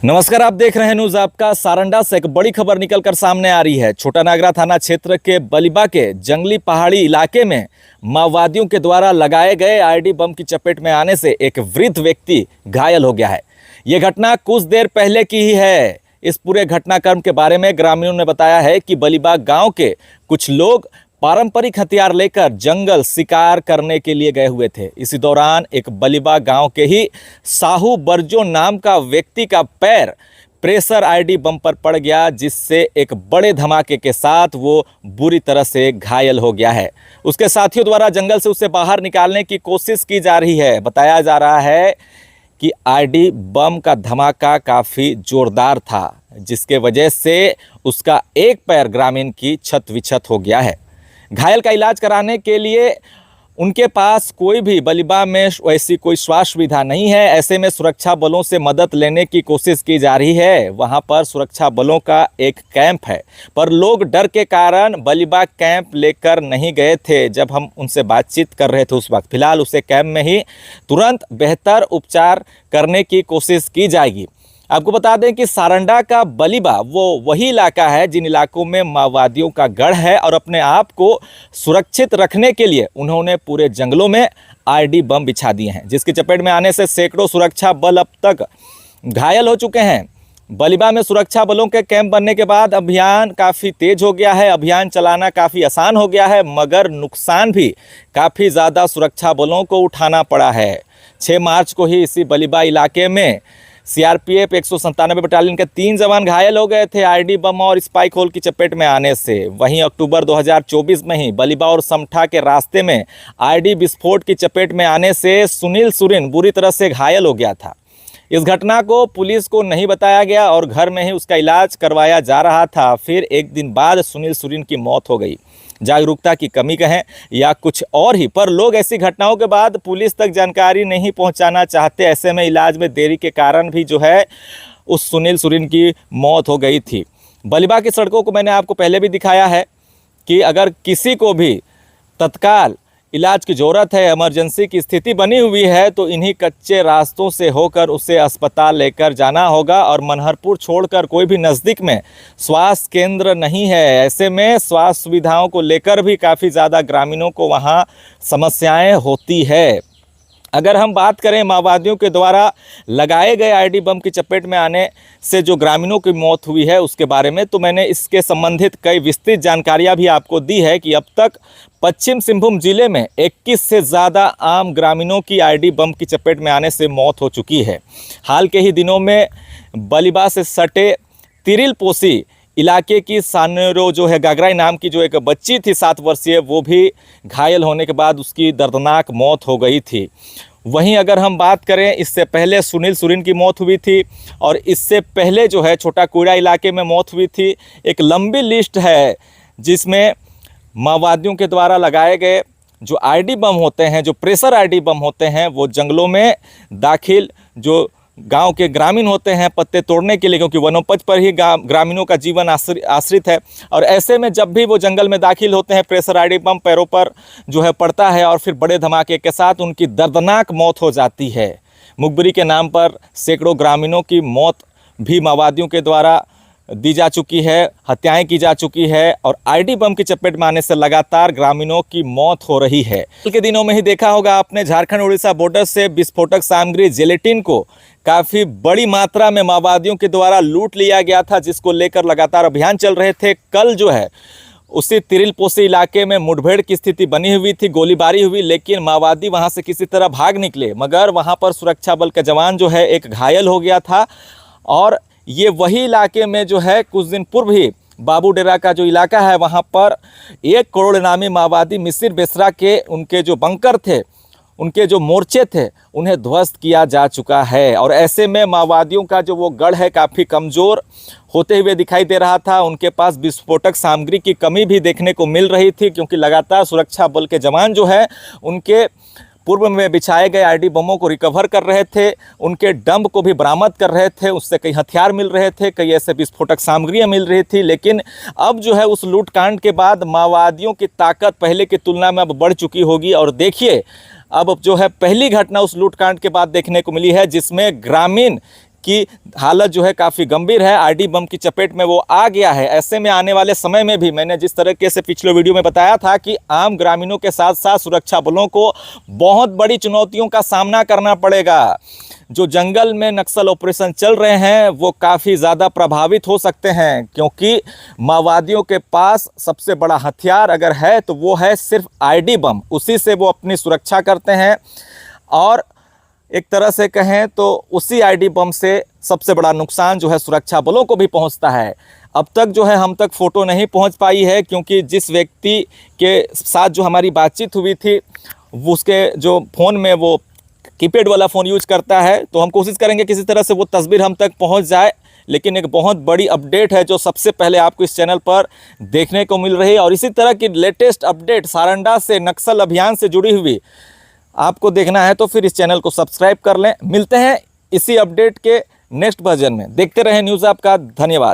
नमस्कार, आप देख रहे हैं न्यूज आपका। सारंडा से एक बड़ी खबर निकलकर सामने आ रही है। छोटा नागरा थाना क्षेत्र के बलिबा के जंगली पहाड़ी इलाके में माओवादियों के द्वारा लगाए गए आईडी बम की चपेट में आने से एक वृद्ध व्यक्ति घायल हो गया है। ये घटना कुछ देर पहले की ही है। इस पूरे घटनाक्रम के बारे में ग्रामीणों ने बताया है कि बलिबा गांव के कुछ लोग पारंपरिक हथियार लेकर जंगल शिकार करने के लिए गए हुए थे। इसी दौरान एक बलिबा गांव के ही साहू बरजो नाम का व्यक्ति का पैर प्रेशर आईडी बम पर पड़ गया, जिससे एक बड़े धमाके के साथ वो बुरी तरह से घायल हो गया है। उसके साथियों द्वारा जंगल से उसे बाहर निकालने की कोशिश की जा रही है। बताया जा रहा है कि आईडी बम का धमाका काफ़ी जोरदार था, जिसके वजह से उसका एक पैर ग्रामीण की छत विछत हो गया है। घायल का इलाज कराने के लिए उनके पास कोई भी बलिबा में वैसी कोई स्वास्थ्य सुविधा नहीं है। ऐसे में सुरक्षा बलों से मदद लेने की कोशिश की जा रही है। वहां पर सुरक्षा बलों का एक कैंप है, पर लोग डर के कारण बलिबा कैंप लेकर नहीं गए थे। जब हम उनसे बातचीत कर रहे थे उस वक्त, फिलहाल उसे कैंप में ही तुरंत बेहतर उपचार करने की कोशिश की जाएगी। आपको बता दें कि सारंडा का बलिबा वही इलाका है जिन इलाकों में माओवादियों का गढ़ है, और अपने आप को सुरक्षित रखने के लिए उन्होंने पूरे जंगलों में आईडी बम बिछा दिए हैं, जिसकी चपेट में आने से सैकड़ों सुरक्षा बल अब तक घायल हो चुके हैं। बलिबा में सुरक्षा बलों के कैंप बनने के बाद अभियान काफ़ी तेज हो गया है। अभियान चलाना काफ़ी आसान हो गया है, मगर नुकसान भी काफ़ी ज़्यादा सुरक्षा बलों को उठाना पड़ा है। 6 मार्च को ही इसी बलिबा इलाके में सीआरपीएफ 197 बटालियन के 3 जवान घायल हो गए थे आईडी बम और स्पाइक होल की चपेट में आने से। वहीं अक्टूबर 2024 में ही बलिबा और समठा के रास्ते में आईडी विस्फोट की चपेट में आने से सुनील सुरीन बुरी तरह से घायल हो गया था। इस घटना को पुलिस को नहीं बताया गया और घर में ही उसका इलाज करवाया जा रहा था। फिर एक दिन बाद सुनील सुरीन की मौत हो गई। जागरूकता की कमी कहें या कुछ और ही, पर लोग ऐसी घटनाओं के बाद पुलिस तक जानकारी नहीं पहुंचाना चाहते। ऐसे में इलाज में देरी के कारण भी जो है उस सुनील सुरीन की मौत हो गई थी। बलिबा की सड़कों को मैंने आपको पहले भी दिखाया है कि अगर किसी को भी तत्काल इलाज की ज़रूरत है, इमरजेंसी की स्थिति बनी हुई है, तो इन्हीं कच्चे रास्तों से होकर उसे अस्पताल लेकर जाना होगा। और मनहरपुर छोड़कर कोई भी नज़दीक में स्वास्थ्य केंद्र नहीं है। ऐसे में स्वास्थ्य सुविधाओं को लेकर भी काफ़ी ज़्यादा ग्रामीणों को वहाँ समस्याएं होती है। अगर हम बात करें माओवादियों के द्वारा लगाए गए आईडी बम की चपेट में आने से जो ग्रामीणों की मौत हुई है उसके बारे में, तो मैंने इसके संबंधित कई विस्तृत जानकारियां भी आपको दी है कि अब तक पश्चिम सिंहभूम जिले में 21 से ज़्यादा आम ग्रामीणों की आईडी बम की चपेट में आने से मौत हो चुकी है। हाल के ही दिनों में बलिबा से सटे तिरिलपोसी इलाके की सानेरो जो है गागराई नाम की जो एक बच्ची थी 7 वर्षीय, वो भी घायल होने के बाद उसकी दर्दनाक मौत हो गई थी। वहीं अगर हम बात करें, इससे पहले सुनील सुरीन की मौत हुई थी और इससे पहले जो है छोटा कुड़ा इलाके में मौत हुई थी। एक लंबी लिस्ट है जिसमें माओवादियों के द्वारा लगाए गए जो आईडी बम होते हैं, जो प्रेशर आईडी बम होते हैं, वो जंगलों में दाखिल जो गांव के ग्रामीण होते हैं पत्ते तोड़ने के लिए, क्योंकि वनोपज पर ही ग्रामीणों का जीवन आश्रित है। और ऐसे में जब भी वो जंगल में दाखिल होते हैं, प्रेशर आईडी बम पैरों पर जो है पड़ता है और फिर बड़े धमाके के साथ उनकी दर्दनाक मौत हो जाती है। मुखबिरी के नाम पर सैकड़ों ग्रामीणों की मौत भी माओवादियों के द्वारा दी जा चुकी है, हत्याएं की जा चुकी है, और आईडी बम की चपेट में आने से लगातार ग्रामीणों की मौत हो रही है। कल के दिनों में ही देखा होगा आपने, झारखंड उड़ीसा बॉर्डर से विस्फोटक सामग्री जेलेटिन को काफ़ी बड़ी मात्रा में माओवादियों के द्वारा लूट लिया गया था, जिसको लेकर लगातार अभियान चल रहे थे। कल जो है उसी तिरिलपोसी इलाके में मुठभेड़ की स्थिति बनी हुई थी, गोलीबारी हुई, लेकिन माओवादी वहां से किसी तरह भाग निकले, मगर वहां पर सुरक्षा बल का जवान जो है एक घायल हो गया था। और ये वही इलाके में जो है कुछ दिन पूर्व ही बाबू डेरा का जो इलाका है, वहाँ पर 1 करोड़ इनामी माओवादी मिसिर बेसरा के उनके जो बंकर थे, उनके जो मोर्चे थे, उन्हें ध्वस्त किया जा चुका है। और ऐसे में माओवादियों का जो वो गढ़ है काफ़ी कमज़ोर होते हुए दिखाई दे रहा था। उनके पास विस्फोटक सामग्री की कमी भी देखने को मिल रही थी, क्योंकि लगातार सुरक्षा बल के जवान जो है उनके पूर्व में बिछाए गए आईडी बमों को रिकवर कर रहे थे, उनके डंप को भी बरामद कर रहे थे, उससे कई हथियार मिल रहे थे, कई ऐसे विस्फोटक सामग्रियां मिल रही थी। लेकिन अब जो है उस लूटकांड के बाद माओवादियों की ताकत पहले की तुलना में अब बढ़ चुकी होगी। और देखिए अब जो है पहली घटना उस लूटकांड के बाद देखने को मिली है, जिसमें ग्रामीण की हालत जो है काफ़ी गंभीर है, आईडी बम की चपेट में वो आ गया है। ऐसे में आने वाले समय में भी मैंने जिस तरीके से पिछले वीडियो में बताया था कि आम ग्रामीणों के साथ साथ सुरक्षा बलों को बहुत बड़ी चुनौतियों का सामना करना पड़ेगा। जो जंगल में नक्सल ऑपरेशन चल रहे हैं वो काफ़ी ज़्यादा प्रभावित हो सकते हैं, क्योंकि माओवादियों के पास सबसे बड़ा हथियार अगर है तो वो है सिर्फ आईडी बम। उसी से वो अपनी सुरक्षा करते हैं और एक तरह से कहें तो उसी आईडी बम से सबसे बड़ा नुकसान जो है सुरक्षा बलों को भी पहुंचता है। अब तक जो है हम तक फ़ोटो नहीं पहुंच पाई है, क्योंकि जिस व्यक्ति के साथ जो हमारी बातचीत हुई थी उसके जो फ़ोन में वो कीपैड वाला फ़ोन यूज करता है, तो हम कोशिश करेंगे किसी तरह से वो तस्वीर हम तक पहुंच जाए। लेकिन एक बहुत बड़ी अपडेट है जो सबसे पहले आपको इस चैनल पर देखने को मिल रही है, और इसी तरह की लेटेस्ट अपडेट सारंडा से नक्सल अभियान से जुड़ी हुई आपको देखना है तो फिर इस चैनल को सब्सक्राइब कर लें। मिलते हैं इसी अपडेट के नेक्स्ट वर्जन में। देखते रहें न्यूज़ आपका। धन्यवाद।